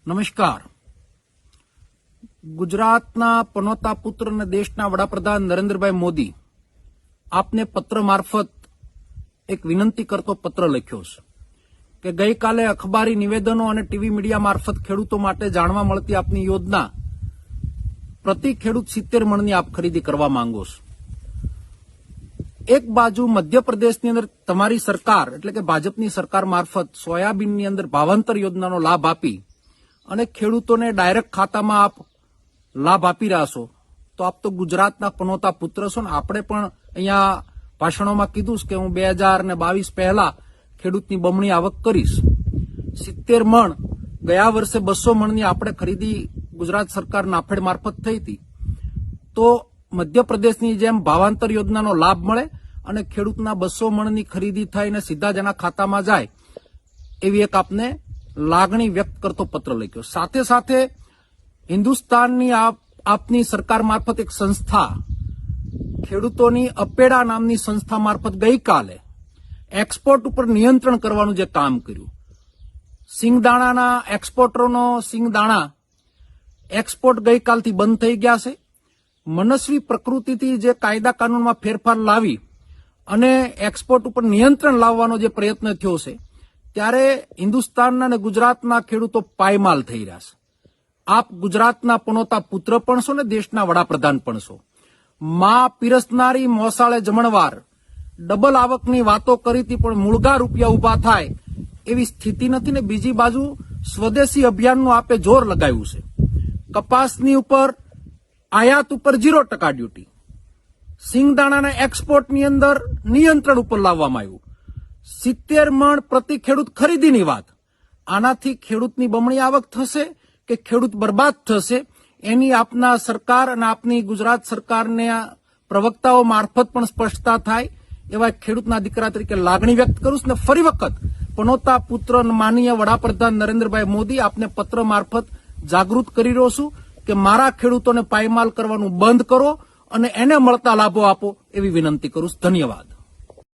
નમસ્કાર. ગુજરાતના પનોતા પુત્ર અને દેશના વડાપ્રધાન નરેન્દ્રભાઈ મોદી આપને પત્ર મારફત એક વિનંતી કરતો પત્ર લખ્યો છે કે ગઈકાલે અખબારી નિવેદનો અને ટીવી મીડિયા મારફત ખેડૂતો માટે જાણવા મળતી આપની યોજના પ્રતિ ખેડૂત 70 મણની આપ ખરીદી કરવા માંગો છો. એક બાજુ મધ્યપ્રદેશની અંદર તમારી સરકાર એટલે કે ભાજપની સરકાર મારફત સોયાબીનની અંદર ભાવાંતર યોજનાનો લાભ આપી અને ખેડૂતોને ડાયરેક્ટ ખાતામાં આપ લાભ આપી રહ્યા છો, તો આપ તો ગુજરાતના પનોતા પુત્ર છો ને. આપણે પણ અહીંયા ભાષણોમાં કીધું કે હું 2022 પહેલા ખેડૂતની બમણી આવક કરીશ. 70 મણ ગયા વર્ષે 200 મણની આપણે ખરીદી ગુજરાત સરકાર નાફેડ મારફત થઈ હતી. તો મધ્યપ્રદેશની જેમ ભાવાંતર યોજનાનો લાભ મળે અને ખેડૂતના 200 મણની ખરીદી થઈને સીધા જ એના ખાતામાં જાય એવી એક આપને લાગણી વ્યક્ત કરતો પત્ર લખ્યો. સાથે સાથે હિન્દુસ્તાનની આપની સરકાર મારફત એક સંસ્થા ખેડૂતોની અપેડા નામની સંસ્થા મારફત ગઈકાલે એક્સપોર્ટ ઉપર નિયંત્રણ કરવાનું જે કામ કર્યું. સિંગદાણાના એક્સપોર્ટરોનો સિંગદાણા એક્સપોર્ટ ગઈકાલથી બંધ થઈ ગયા છે. મનસ્વી પ્રકૃતિથી જે કાયદા કાનૂનમાં ફેરફાર લાવી અને એક્સપોર્ટ ઉપર નિયંત્રણ લાવવાનો જે પ્રયત્ન થયો છે, ત્યારે હિન્દુસ્તાનના અને ગુજરાતના ખેડૂતો પાયમાલ થઈ રહ્યા છે. આપ ગુજરાતના પનોતા પુત્ર પણ છો ને દેશના વડાપ્રધાન પણ છો. માં પીરસનારી મોસાળે જમણવાર ડબલ આવકની વાતો કરી હતી, પણ મૂળગા રૂપિયા ઉભા થાય એવી સ્થિતિ નથી ને. બીજી બાજુ સ્વદેશી અભિયાનનું આપે જોર લગાવ્યું છે. કપાસની ઉપર આયાત ઉપર 0% ડ્યુટી, સિંગદાણાના એક્સપોર્ટની અંદર નિયંત્રણ ઉપર લાવવામાં આવ્યું. 70 મણ પ્રતિ ખેડૂત ખરીદીની વાત. આનાથી ખેડૂતની બમણી આવક થશે કે ખેડૂત બરબાદ થશે એની આપના સરકાર અને આપની ગુજરાત સરકારના પ્રવક્તાઓ મારફત પણ સ્પષ્ટતા થાય એવા ખેડૂતના દીકરા તરીકે લાગણી વ્યક્ત કરું છું. ને ફરી વખત પનોતા પુત્ર માનનીય વડાપ્રધાન નરેન્દ્રભાઈ મોદી આપને પત્ર મારફત જાગૃત કરી રહ્યો છું કે મારા ખેડૂતોને પાયમાલ કરવાનું બંધ કરો અને એને મળતા લાભો આપો એવી વિનંતી કરું છું. ધન્યવાદ.